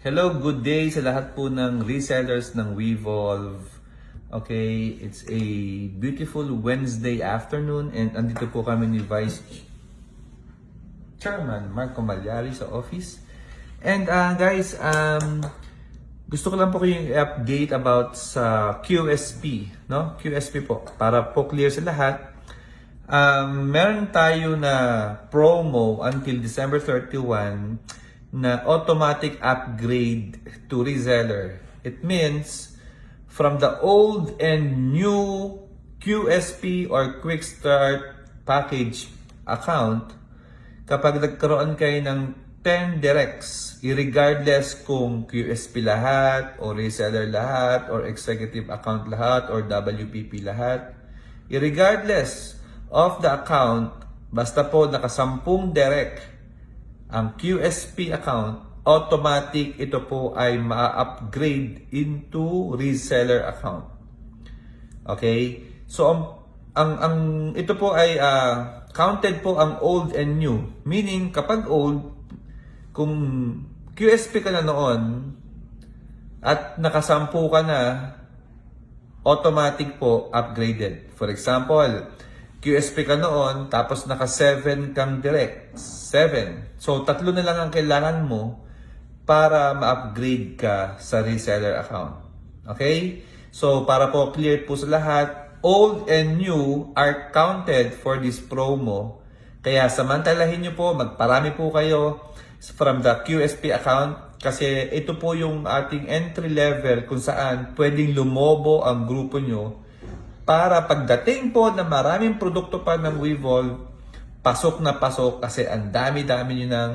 Hello, good day sa lahat po ng resellers ng Wevolve. Okay, it's a beautiful Wednesday afternoon and andito po kami ni Vice Chairman Marco Malyari sa office. And guys, gusto ko lang po kayong i-update about sa QSP, no? QSP po, para po clear sa lahat. Meron tayo na promo until December 31 na automatic upgrade to reseller. It means from the old and new QSP or Quick Start package account, kapag nagkaroon kayo ng 10 directs, irregardless kung QSP lahat or reseller lahat or executive account lahat or WPP lahat, irregardless of the account, basta po nakasampung direct ang QSP account, automatic ito po ay ma-upgrade into reseller account. Okay? So ang ito po ay counted po ang old and new. Meaning kapag old, kung QSP ka na noon at nakasampu ka na, automatic po upgraded. For example, QSP ka noon, tapos naka-7 kang direct. 7. So, 3 na lang ang kailangan mo para ma-upgrade ka sa reseller account. Okay? So, para po clear po sa lahat, old and new are counted for this promo. Kaya samantalahin nyo po, magparami po kayo from the QSP account kasi ito po yung ating entry level kung saan pwedeng lumobo ang grupo nyo para pagdating po na maraming produkto pa ng Wevolve, pasok na pasok kasi ang dami-dami nyo ng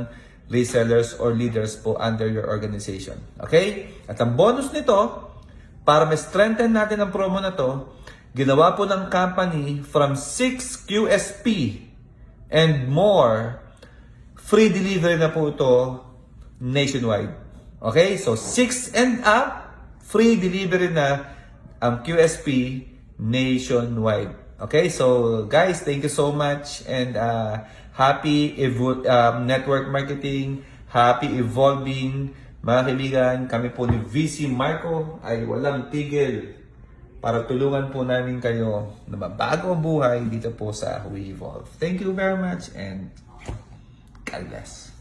resellers or leaders po under your organization. Okay? At ang bonus nito, para ma-strengthen natin ang promo na to, ginawa po ng company from 6 QSP and more, free delivery na po ito nationwide. Okay? So 6 and up, free delivery na ang QSP nationwide. Okay, so guys, thank you so much and happy network marketing, happy evolving. Mga kaibigan, kami po ni VC Marco ay walang tigil para tulungan po namin kayo na mabago ang buhay dito po sa Wevolve. Thank you very much and God bless.